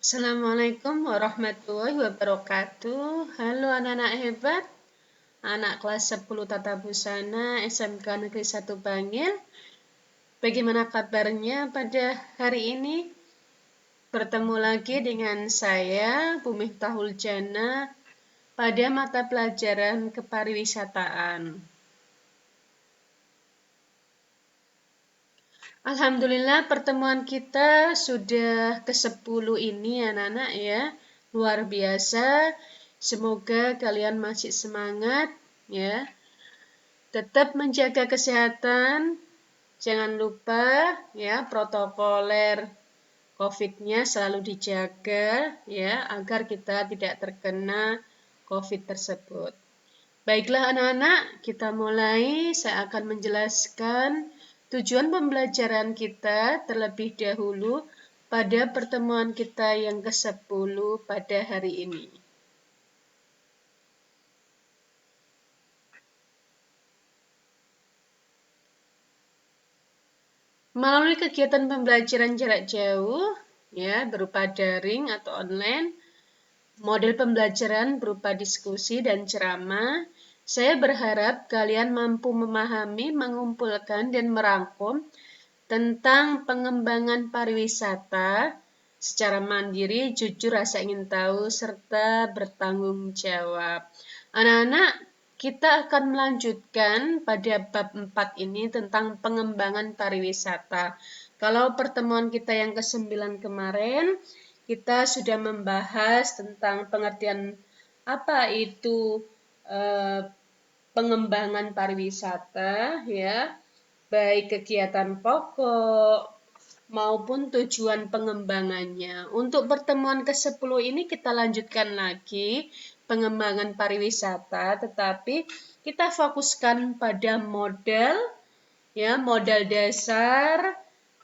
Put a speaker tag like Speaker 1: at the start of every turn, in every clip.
Speaker 1: Assalamualaikum warahmatullahi wabarakatuh. Halo anak-anak hebat, anak kelas 10 Tata Busana SMK Negeri 1 Bangil. Bagaimana kabarnya pada hari ini? Bertemu lagi dengan saya, Bu Miftahul Jana, pada mata pelajaran kepariwisataan. Alhamdulillah pertemuan kita sudah ke-10 ini anak-anak ya. Luar biasa. Semoga kalian masih semangat ya. Tetap menjaga kesehatan. Jangan lupa ya protokoler COVID-nya selalu dijaga ya agar kita tidak terkena COVID tersebut. Baiklah anak-anak, kita mulai. Saya akan menjelaskan tujuan pembelajaran kita terlebih dahulu pada pertemuan kita yang ke-10 pada hari ini. Melalui kegiatan pembelajaran jarak jauh, ya berupa daring atau online, model pembelajaran berupa diskusi dan ceramah, saya berharap kalian mampu memahami, mengumpulkan, dan merangkum tentang pengembangan pariwisata secara mandiri, jujur, rasa ingin tahu, serta bertanggung jawab. Anak-anak, kita akan melanjutkan pada bab 4 ini tentang pengembangan pariwisata. Kalau pertemuan kita yang ke-9 kemarin, kita sudah membahas tentang pengertian apa itu pengembangan pariwisata ya, baik kegiatan pokok maupun tujuan pengembangannya. Untuk pertemuan ke-10 ini kita lanjutkan lagi pengembangan pariwisata, tetapi kita fokuskan pada modal ya, modal dasar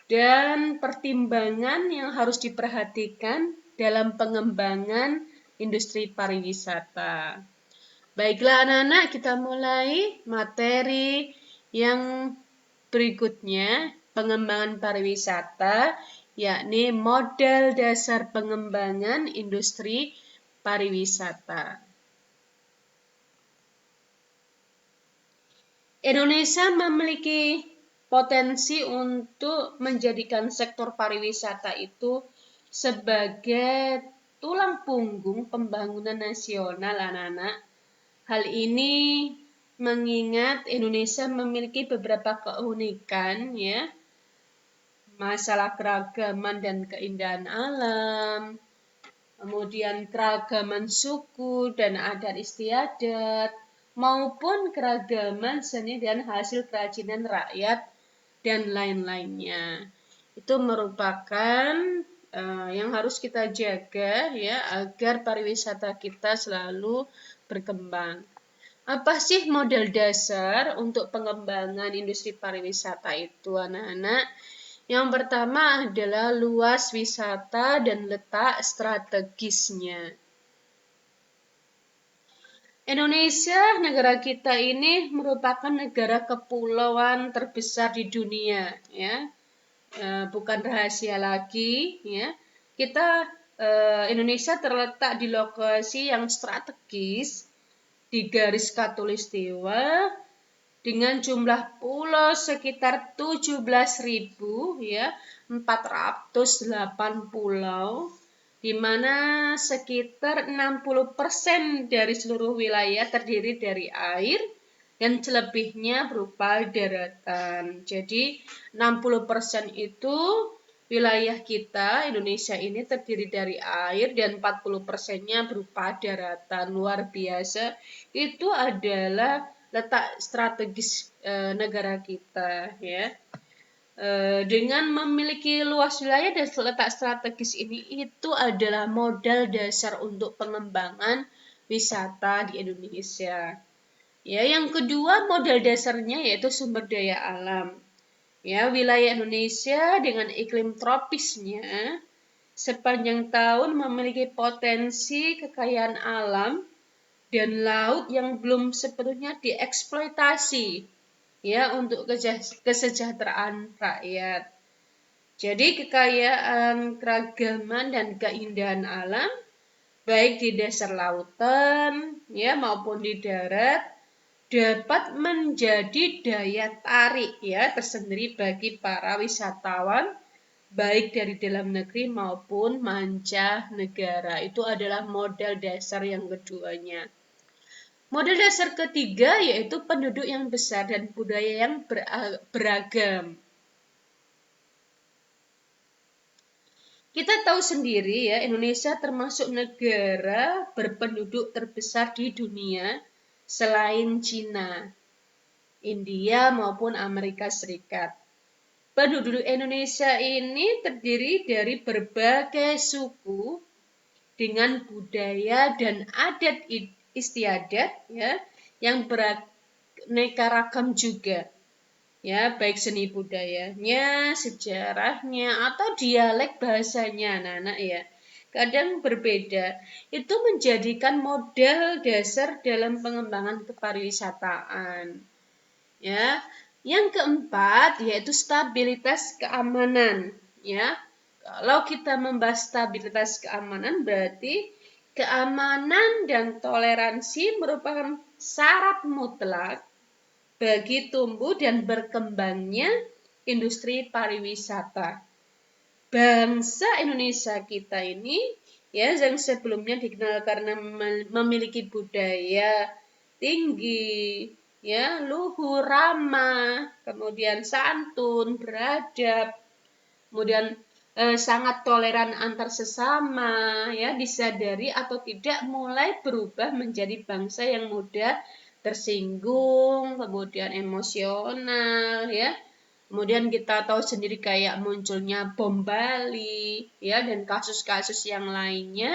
Speaker 1: dan pertimbangan yang harus diperhatikan dalam pengembangan industri pariwisata. Baiklah anak-anak, kita mulai materi yang berikutnya, pengembangan pariwisata, yakni model dasar pengembangan industri pariwisata. Indonesia memiliki potensi untuk menjadikan sektor pariwisata itu sebagai tulang punggung pembangunan nasional anak-anak. Hal ini mengingat Indonesia memiliki beberapa keunikan ya, masalah keragaman dan keindahan alam, kemudian keragaman suku dan adat istiadat, maupun keragaman seni dan hasil kerajinan rakyat dan lain-lainnya. Itu merupakan yang harus kita jaga ya agar pariwisata kita selalu berkembang. Apa sih model dasar untuk pengembangan industri pariwisata itu anak-anak? Yang pertama adalah luas wisata dan letak strategisnya. Indonesia, negara kita ini merupakan negara kepulauan terbesar di dunia, ya, bukan rahasia lagi, ya. Indonesia terletak di lokasi yang strategis di garis khatulistiwa dengan jumlah pulau sekitar 17.000 ya, 408 pulau, di mana sekitar 60% dari seluruh wilayah terdiri dari air dan selebihnya berupa daratan. Jadi 60% itu wilayah kita Indonesia ini terdiri dari air dan 40%-nya berupa daratan. Luar biasa. Itu adalah letak strategis negara kita ya. Dengan memiliki luas wilayah dan letak strategis ini, itu adalah modal dasar untuk pengembangan wisata di Indonesia. Ya, yang kedua modal dasarnya yaitu sumber daya alam. Ya, wilayah Indonesia dengan iklim tropisnya sepanjang tahun memiliki potensi kekayaan alam dan laut yang belum sepenuhnya dieksploitasi ya untuk kesejahteraan rakyat. Jadi kekayaan, keragaman, dan keindahan alam baik di dasar lautan ya maupun di darat dapat menjadi daya tarik ya tersendiri bagi para wisatawan baik dari dalam negeri maupun mancanegara. Itu adalah modal dasar yang keduanya. Model dasar ketiga yaitu penduduk yang besar dan budaya yang beragam. Kita tahu sendiri ya, Indonesia termasuk negara berpenduduk terbesar di dunia selain Cina, India maupun Amerika Serikat. Penduduk Indonesia ini terdiri dari berbagai suku dengan budaya dan adat istiadat ya yang beraneka ragam juga. Ya, baik seni budayanya, sejarahnya, atau dialek bahasanya, anak-anak ya. Kadang berbeda. Itu menjadikan modal dasar dalam pengembangan kepariwisataan. Ya. Yang keempat yaitu stabilitas keamanan, ya. Kalau kita membahas stabilitas keamanan berarti keamanan dan toleransi merupakan syarat mutlak bagi tumbuh dan berkembangnya industri pariwisata. Bangsa Indonesia kita ini ya yang sebelumnya dikenal karena memiliki budaya tinggi, ya luhur, ramah, kemudian santun, beradab, kemudian sangat toleran antar sesama, ya disadari atau tidak mulai berubah menjadi bangsa yang mudah tersinggung, kemudian emosional, ya. Kemudian kita tahu sendiri kayak munculnya bom Bali, ya, dan kasus-kasus yang lainnya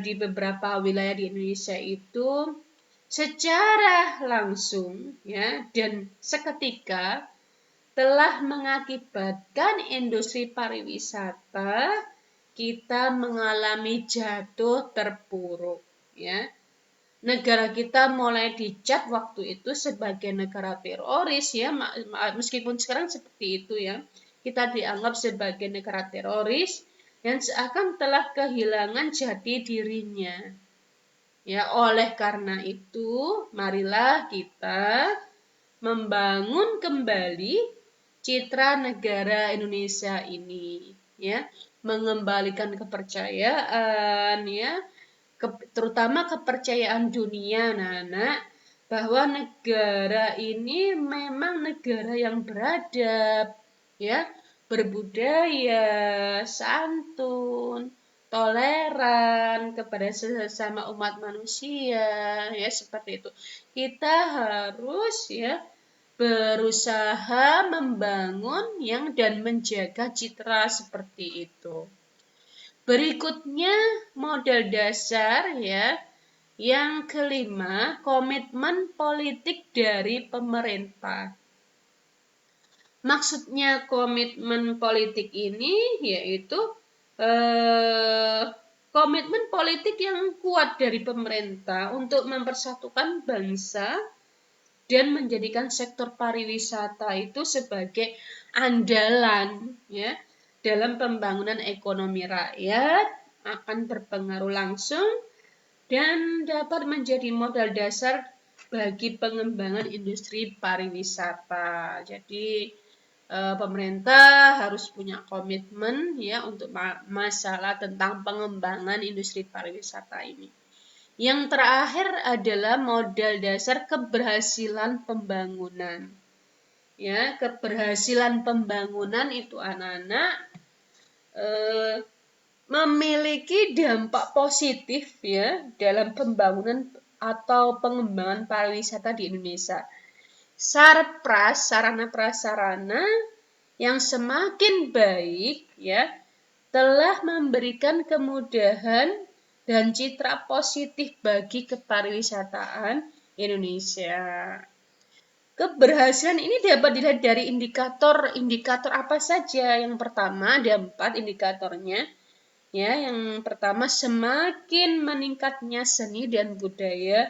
Speaker 1: di beberapa wilayah di Indonesia itu secara langsung, ya, dan seketika telah mengakibatkan industri pariwisata kita mengalami jatuh terpuruk, ya. Negara kita mulai dicap waktu itu sebagai negara teroris ya, meskipun sekarang seperti itu ya. Kita dianggap sebagai negara teroris dan seakan telah kehilangan jati dirinya. Ya, oleh karena itu, marilah kita membangun kembali citra negara Indonesia ini, ya, mengembalikan kepercayaan, ya, terutama kepercayaan dunia, anak-anak, bahwa negara ini memang negara yang beradab, ya, berbudaya, santun, toleran kepada sesama umat manusia, ya seperti itu. Kita harus ya berusaha membangun yang dan menjaga citra seperti itu. Berikutnya modal dasar ya. Yang kelima, komitmen politik dari pemerintah. Maksudnya komitmen politik ini yaitu komitmen politik yang kuat dari pemerintah untuk mempersatukan bangsa dan menjadikan sektor pariwisata itu sebagai andalan ya dalam pembangunan ekonomi rakyat, akan berpengaruh langsung dan dapat menjadi modal dasar bagi pengembangan industri pariwisata. Jadi pemerintah harus punya komitmen ya untuk masalah tentang pengembangan industri pariwisata ini. Yang terakhir adalah modal dasar keberhasilan pembangunan. Ya, keberhasilan pembangunan itu anak-anak memiliki dampak positif ya dalam pembangunan atau pengembangan pariwisata di Indonesia. Sarana prasarana yang semakin baik ya telah memberikan kemudahan dan citra positif bagi kepariwisataan Indonesia. Keberhasilan ini dapat dilihat dari indikator apa saja. Yang pertama ada 4 indikatornya. Ya, yang pertama semakin meningkatnya seni dan budaya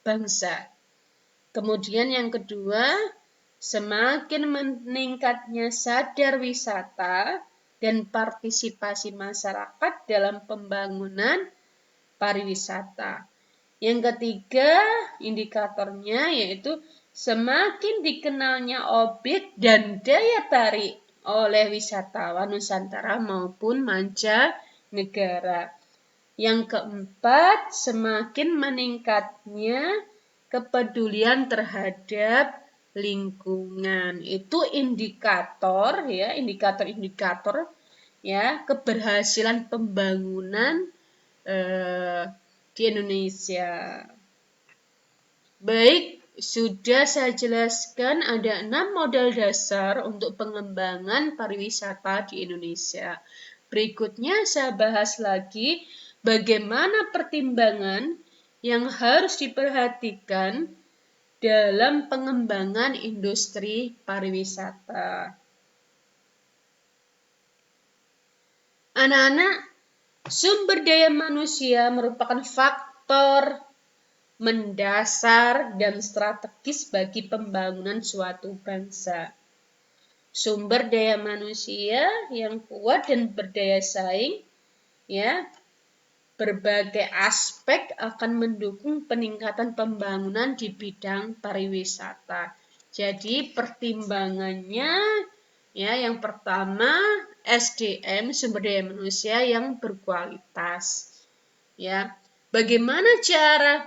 Speaker 1: bangsa. Kemudian yang kedua Semakin meningkatnya sadar wisata dan partisipasi masyarakat dalam pembangunan pariwisata. Yang ketiga, indikatornya yaitu semakin dikenalnya objek dan daya tarik oleh wisatawan Nusantara maupun mancanegara. Yang keempat, semakin meningkatnya kepedulian terhadap lingkungan. Itu indikator ya, indikator-indikator ya keberhasilan pembangunan di Indonesia. Baik, sudah saya jelaskan ada 6 modal dasar untuk pengembangan pariwisata di Indonesia. Berikutnya saya bahas lagi bagaimana pertimbangan yang harus diperhatikan dalam pengembangan industri pariwisata. Anak-anak, sumber daya manusia merupakan faktor mendasar dan strategis bagi pembangunan suatu bangsa. Sumber daya manusia yang kuat dan berdaya saing, ya, berbagai aspek akan mendukung peningkatan pembangunan di bidang pariwisata. Jadi pertimbangannya, ya, yang pertama SDM, sumber daya manusia yang berkualitas, ya. Bagaimana cara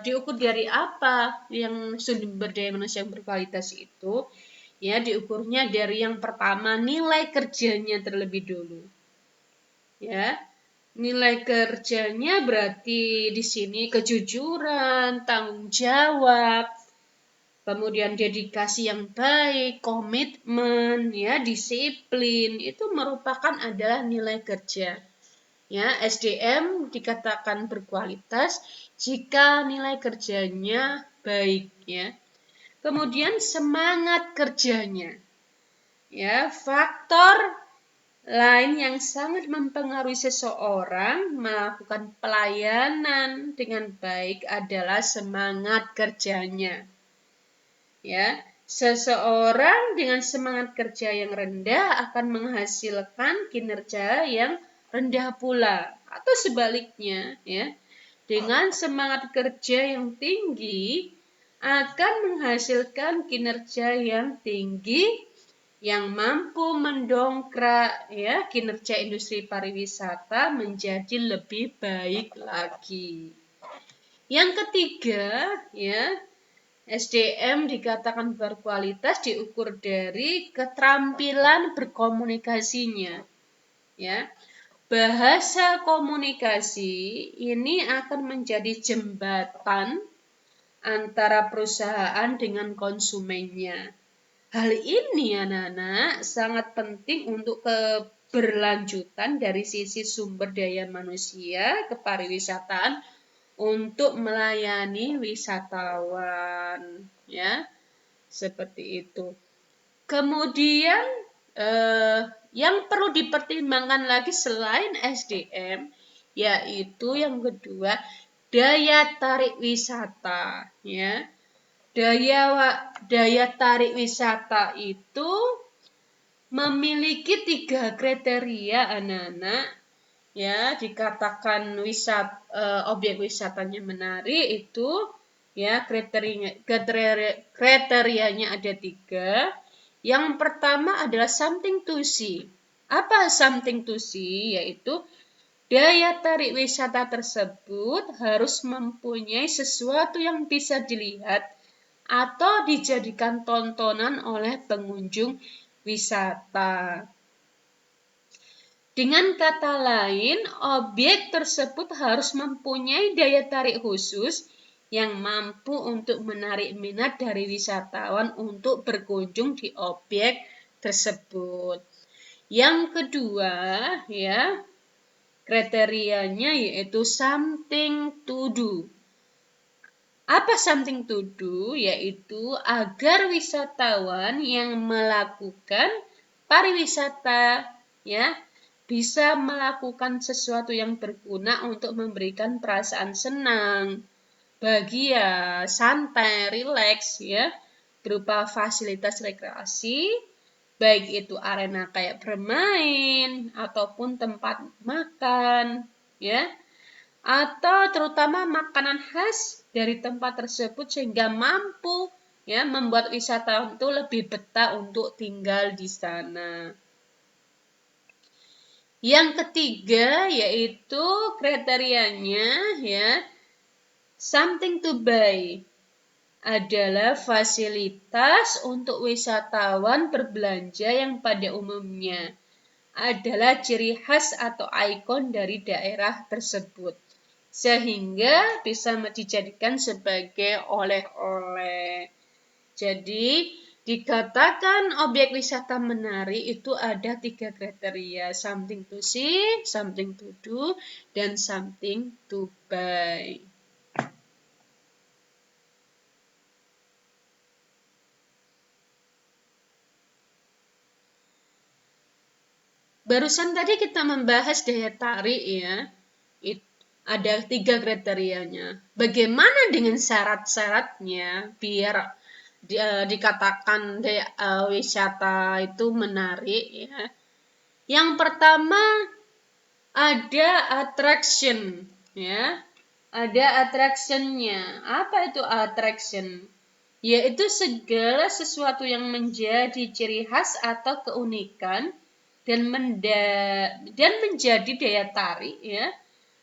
Speaker 1: diukur dari apa yang sumber daya manusia yang berkualitas itu? Ya, diukurnya dari yang pertama nilai kerjanya terlebih dulu. Ya, nilai kerjanya berarti di sini kejujuran, tanggung jawab, kemudian dedikasi yang baik, komitmen, ya, disiplin, itu merupakan adalah nilai kerja. Ya, SDM dikatakan berkualitas jika nilai kerjanya baik, ya. Kemudian semangat kerjanya. Ya, faktor lain yang sangat mempengaruhi seseorang melakukan pelayanan dengan baik adalah semangat kerjanya. Ya, seseorang dengan semangat kerja yang rendah akan menghasilkan kinerja yang rendah pula, atau sebaliknya, ya. Dengan semangat kerja yang tinggi akan menghasilkan kinerja yang tinggi yang mampu mendongkrak, ya, kinerja industri pariwisata menjadi lebih baik lagi. Yang ketiga, ya, SDM dikatakan berkualitas diukur dari keterampilan berkomunikasinya. Ya, bahasa komunikasi ini akan menjadi jembatan antara perusahaan dengan konsumennya. Hal ini anak-anak sangat penting untuk keberlanjutan dari sisi sumber daya manusia kepariwisataan untuk melayani wisatawan, ya, seperti itu. Kemudian yang perlu dipertimbangkan lagi selain SDM, yaitu yang kedua daya tarik wisata, ya. Daya tarik wisata itu memiliki 3 kriteria anak-anak. Ya, dikatakan objek wisatanya menarik itu, ya, kriterianya ada 3. Yang pertama adalah something to see. Apa something to see? Yaitu daya tarik wisata tersebut harus mempunyai sesuatu yang bisa dilihat atau dijadikan tontonan oleh pengunjung wisata. Dengan kata lain, objek tersebut harus mempunyai daya tarik khusus yang mampu untuk menarik minat dari wisatawan untuk berkunjung di objek tersebut. Yang kedua, ya, kriterianya yaitu something to do. Apa something to do? Yaitu agar wisatawan yang melakukan pariwisata, ya, bisa melakukan sesuatu yang berguna untuk memberikan perasaan senang, bahagia, santai, rileks, ya, berupa fasilitas rekreasi, baik itu arena kayak bermain ataupun tempat makan, ya, atau terutama makanan khas dari tempat tersebut sehingga mampu ya membuat wisatawan itu lebih betah untuk tinggal di sana. Yang ketiga yaitu kriterianya ya something to buy adalah fasilitas untuk wisatawan berbelanja yang pada umumnya adalah ciri khas atau ikon dari daerah tersebut sehingga bisa dijadikan sebagai oleh-oleh. Jadi dikatakan objek wisata menarik itu ada 3 kriteria, something to see, something to do, dan something to buy. Barusan tadi kita membahas daya tarik ya, ada 3 kriterianya. Bagaimana dengan syarat-syaratnya biar dikatakan wisata itu menarik ya. Yang pertama ada attraction ya. Ada attractionnya. Apa itu attraction? Yaitu segala sesuatu yang menjadi ciri khas atau keunikan dan menjadi daya tarik ya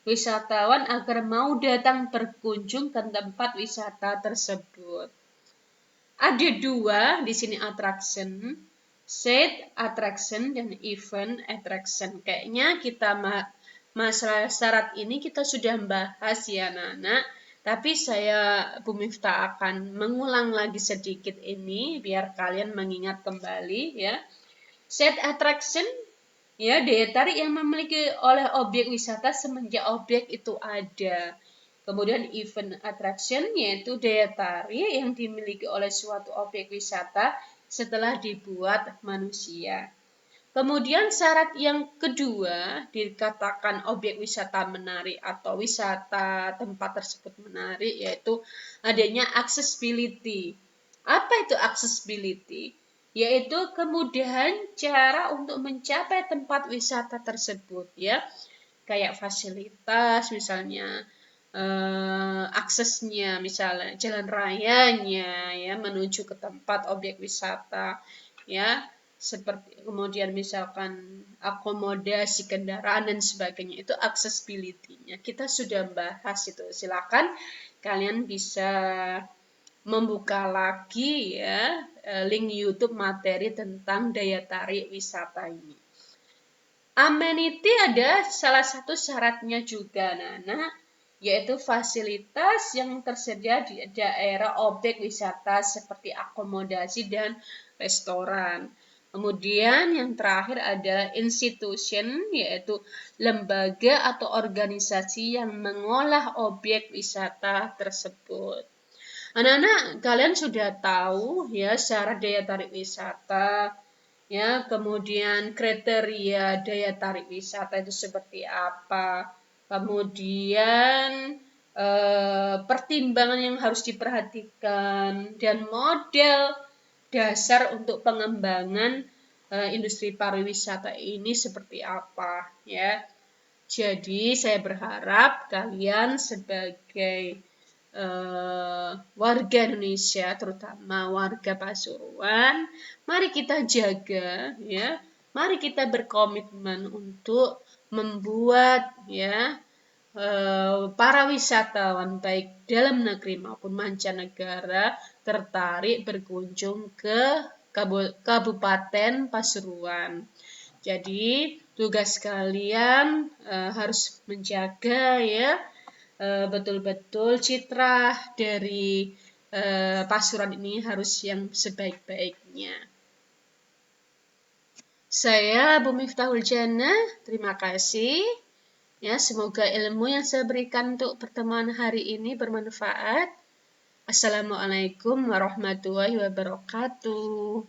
Speaker 1: wisatawan agar mau datang berkunjung ke tempat wisata tersebut. Ada 2 di sini attraction, set attraction dan event attraction. Kayaknya kita masalah syarat ini kita sudah bahas ya anak-anak. Tapi saya Bu Miftah akan mengulang lagi sedikit ini biar kalian mengingat kembali ya. Set attraction ya daya tarik yang memiliki oleh objek wisata semenjak objek itu ada. Kemudian event attraction yaitu daya tarik yang dimiliki oleh suatu objek wisata setelah dibuat manusia. Kemudian syarat yang kedua dikatakan objek wisata menarik atau wisata tempat tersebut menarik yaitu adanya accessibility. Apa itu accessibility? Yaitu kemudahan cara untuk mencapai tempat wisata tersebut ya. Kayak fasilitas misalnya aksesnya misalnya jalan rayanya ya menuju ke tempat objek wisata ya seperti kemudian misalkan akomodasi kendaraan dan sebagainya itu accessibility-nya kita sudah bahas itu silakan kalian bisa membuka lagi ya link YouTube materi tentang daya tarik wisata ini. Amenity ada salah satu syaratnya juga Nana yaitu fasilitas yang tersedia di daerah objek wisata seperti akomodasi dan restoran. Kemudian yang terakhir adalah institution, yaitu lembaga atau organisasi yang mengolah objek wisata tersebut. Anak-anak, kalian sudah tahu ya syarat daya tarik wisata, ya kemudian kriteria daya tarik wisata itu seperti apa, kemudian pertimbangan yang harus diperhatikan dan model dasar untuk pengembangan industri pariwisata ini seperti apa ya. Jadi saya berharap kalian sebagai warga Indonesia terutama warga Pasuruan, mari kita jaga ya. Mari kita berkomitmen untuk membuat ya para wisatawan baik dalam negeri maupun mancanegara tertarik berkunjung ke Kabupaten Pasuruan. Jadi tugas kalian harus menjaga ya betul-betul citra dari Pasuruan ini harus yang sebaik-baiknya. Saya Bu Miftahul Jannah, terima kasih. Ya, semoga ilmu yang saya berikan untuk pertemuan hari ini bermanfaat. Assalamualaikum warahmatullahi wabarakatuh.